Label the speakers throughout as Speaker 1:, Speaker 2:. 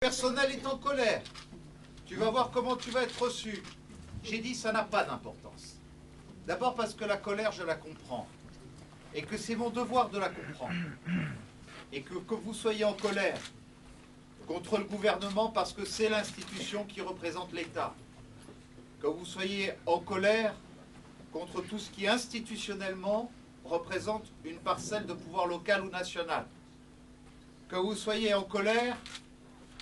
Speaker 1: personnel est en colère. Tu vas voir comment tu vas être reçu. J'ai dit ça n'a pas d'importance. D'abord parce que la colère, je la comprends. Et que c'est mon devoir de la comprendre. Et que vous soyez en colère contre le gouvernement parce que c'est l'institution qui représente l'État. Que vous soyez en colère contre tout ce qui institutionnellement représente une parcelle de pouvoir local ou national. Que vous soyez en colère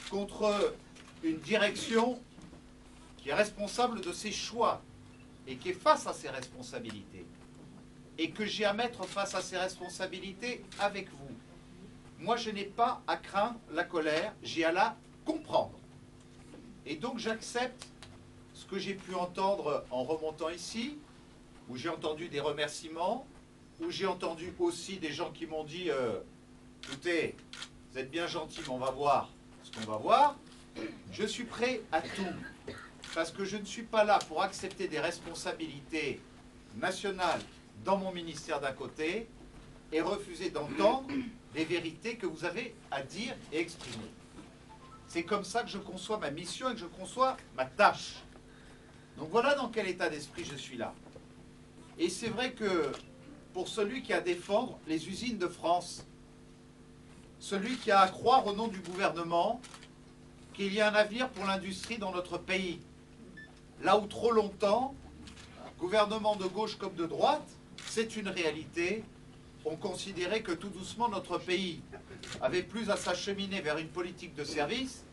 Speaker 1: contre une direction qui est responsable de ses choix et qui est face à ses responsabilités. Et que j'ai à mettre face à ses responsabilités avec vous. Moi, je n'ai pas à craindre la colère, j'ai à la comprendre. Et donc, j'accepte ce que j'ai pu entendre en remontant ici, où j'ai entendu des remerciements, où j'ai entendu aussi des gens qui m'ont dit écoutez, vous êtes bien gentils, mais on va voir ce qu'on va voir. Je suis prêt à tout, parce que je ne suis pas là pour accepter des responsabilités nationales dans mon ministère d'un côté et refuser d'entendre des vérités que vous avez à dire et exprimer. C'est comme ça que je conçois ma mission et que je conçois ma tâche. Donc voilà dans quel état d'esprit je suis là. Et c'est vrai que pour celui qui a à défendre les usines de France, celui qui a à croire au nom du gouvernement qu'il y a un avenir pour l'industrie dans notre pays, là où trop longtemps, gouvernement de gauche comme de droite, c'est une réalité, on considérait que tout doucement notre pays avait plus à s'acheminer vers une politique de service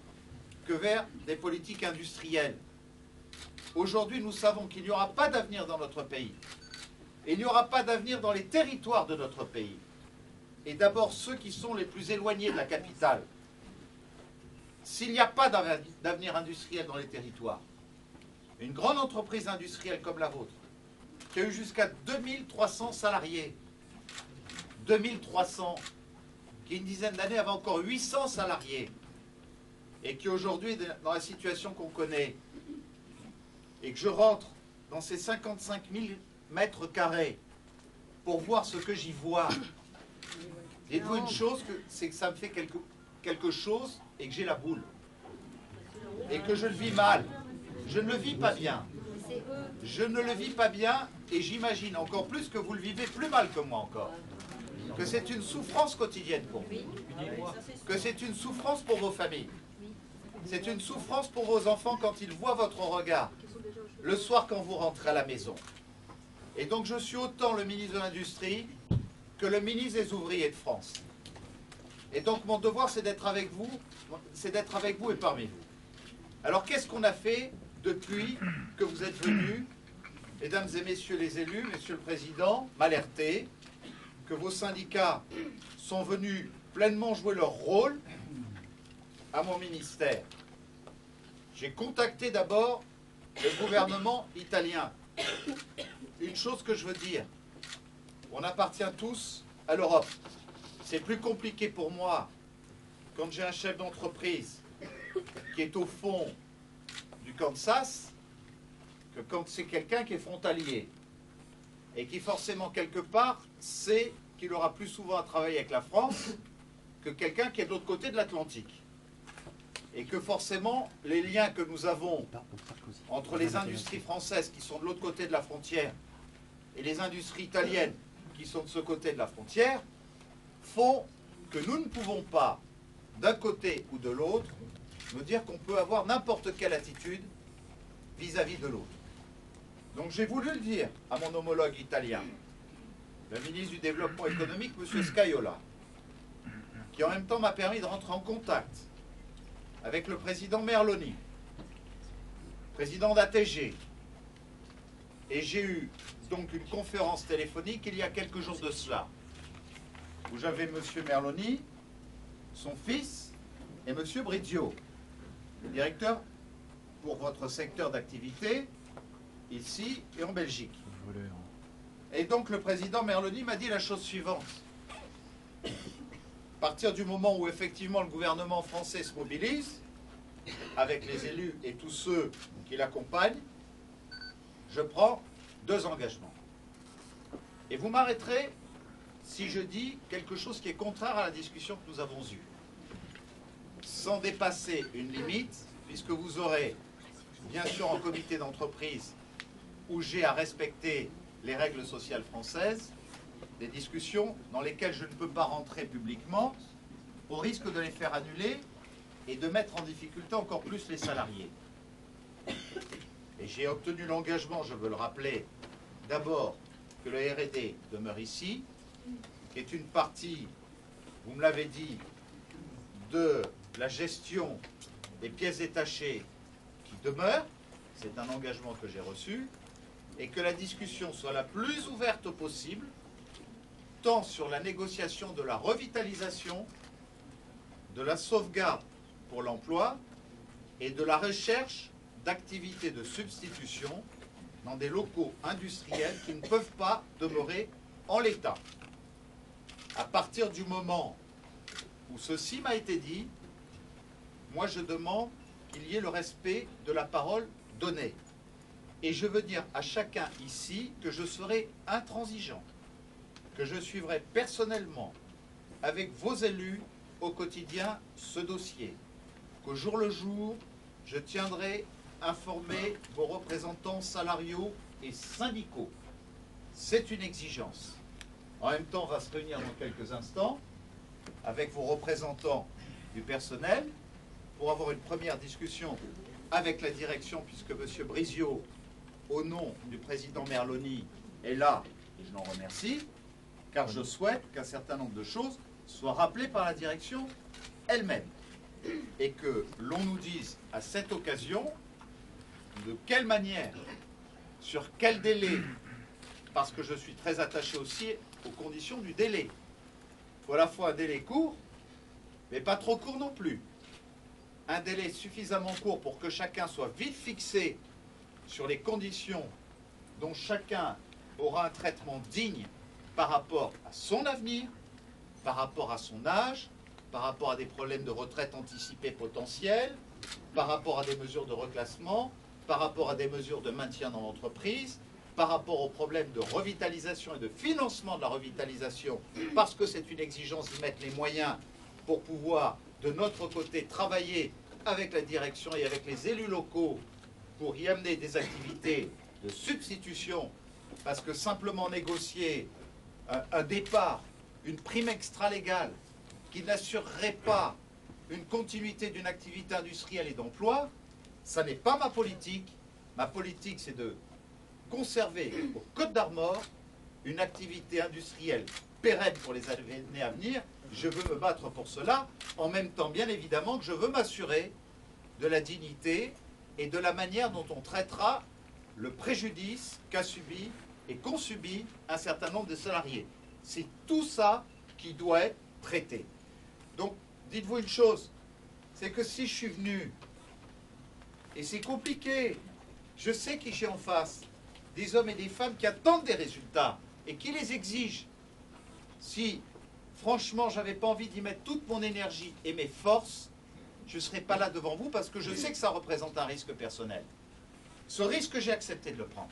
Speaker 1: que vers des politiques industrielles. Aujourd'hui, nous savons qu'il n'y aura pas d'avenir dans notre pays. Et il n'y aura pas d'avenir dans les territoires de notre pays. Et d'abord ceux qui sont les plus éloignés de la capitale. S'il n'y a pas d'avenir industriel dans les territoires, une grande entreprise industrielle comme la vôtre, qui a eu jusqu'à 2300 salariés, 2300, qui une dizaine d'années avait encore 800 salariés, et qui aujourd'hui est dans la situation qu'on connaît, et que je rentre dans ces 55 000 mètres carrés pour voir ce que j'y vois. Dites-vous une chose, c'est que ça me fait quelque chose et que j'ai la boule. Et que je le vis mal. Je ne le vis pas bien. Je ne le vis pas bien et j'imagine encore plus que vous le vivez plus mal que moi encore. Que c'est une souffrance quotidienne pour vous. Que c'est une souffrance pour vos familles. C'est une souffrance pour vos enfants quand ils voient votre regard le soir quand vous rentrez à la maison. Et donc je suis autant le ministre de l'Industrie que le ministre des Ouvriers de France. Et donc mon devoir c'est d'être avec vous et parmi vous. Alors qu'est-ce qu'on a fait depuis que vous êtes venus, mesdames et messieurs les élus, monsieur le Président, m'alerter que vos syndicats sont venus pleinement jouer leur rôle à mon ministère. J'ai contacté d'abord le gouvernement italien. Une chose que je veux dire, on appartient tous à l'Europe. C'est plus compliqué pour moi quand j'ai un chef d'entreprise qui est au fond du Kansas que quand c'est quelqu'un qui est frontalier et qui forcément quelque part sait qu'il aura plus souvent à travailler avec la France que quelqu'un qui est de l'autre côté de l'Atlantique. Et que forcément, les liens que nous avons entre les industries françaises qui sont de l'autre côté de la frontière et les industries italiennes qui sont de ce côté de la frontière font que nous ne pouvons pas, d'un côté ou de l'autre, nous dire qu'on peut avoir n'importe quelle attitude vis-à-vis de l'autre. Donc j'ai voulu le dire à mon homologue italien, le ministre du Développement économique, M. Scajola, qui en même temps m'a permis de rentrer en contact avec le président Merloni, président d'ATG. Et j'ai eu donc une conférence téléphonique il y a quelques jours de cela, où j'avais M. Merloni, son fils, et M. Brizio, le directeur pour votre secteur d'activité, ici et en Belgique. Et donc le président Merloni m'a dit la chose suivante. À partir du moment où effectivement le gouvernement français se mobilise, avec les élus et tous ceux qui l'accompagnent, je prends 2 engagements. Et vous m'arrêterez si je dis quelque chose qui est contraire à la discussion que nous avons eue. sans dépasser une limite, puisque vous aurez, bien sûr en comité d'entreprise, où j'ai à respecter les règles sociales françaises, des discussions dans lesquelles je ne peux pas rentrer publiquement, au risque de les faire annuler et de mettre en difficulté encore plus les salariés. Et j'ai obtenu l'engagement, je veux le rappeler, d'abord que le R&D demeure ici, qui est une partie, vous me l'avez dit, de la gestion des pièces détachées qui demeure, c'est un engagement que j'ai reçu, et que la discussion soit la plus ouverte possible, tant sur la négociation de la revitalisation, de la sauvegarde pour l'emploi et de la recherche d'activités de substitution dans des locaux industriels qui ne peuvent pas demeurer en l'état. À partir du moment où ceci m'a été dit, moi je demande qu'il y ait le respect de la parole donnée. Et je veux dire à chacun ici que je serai intransigeant, que je suivrai personnellement avec vos élus au quotidien ce dossier, qu'au jour le jour, je tiendrai informer vos représentants salariaux et syndicaux. C'est une exigence. En même temps, on va se réunir dans quelques instants avec vos représentants du personnel pour avoir une première discussion avec la direction, puisque M. Brizio, au nom du président Merloni, est là, et je l'en remercie, car je souhaite qu'un certain nombre de choses soient rappelées par la direction elle-même, et que l'on nous dise à cette occasion de quelle manière, sur quel délai, parce que je suis très attaché aussi aux conditions du délai. Il faut à la fois un délai court, mais pas trop court non plus. Un délai suffisamment court pour que chacun soit vite fixé sur les conditions dont chacun aura un traitement digne par rapport à son avenir, par rapport à son âge, par rapport à des problèmes de retraite anticipée potentiels, par rapport à des mesures de reclassement, par rapport à des mesures de maintien dans l'entreprise, par rapport aux problèmes de revitalisation et de financement de la revitalisation, parce que c'est une exigence d'y mettre les moyens pour pouvoir, de notre côté, travailler avec la direction et avec les élus locaux pour y amener des activités de substitution, parce que simplement négocier un départ, une prime extra-légale qui n'assurerait pas une continuité d'une activité industrielle et d'emploi, ça n'est pas ma politique. Ma politique, c'est de conserver aux Côtes d'Armor une activité industrielle pérenne pour les années à venir. Je veux me battre pour cela, en même temps, bien évidemment, que je veux m'assurer de la dignité et de la manière dont on traitera le préjudice qu'a subi et qu'ont subi un certain nombre de salariés. C'est tout ça qui doit être traité. Donc, dites-vous une chose, c'est que si je suis venu, et c'est compliqué, je sais qui j'ai en face, des hommes et des femmes qui attendent des résultats et qui les exigent. Si, franchement, j'avais pas envie d'y mettre toute mon énergie et mes forces, je ne serais pas là devant vous parce que je sais que ça représente un risque personnel. Ce risque, j'ai accepté de le prendre.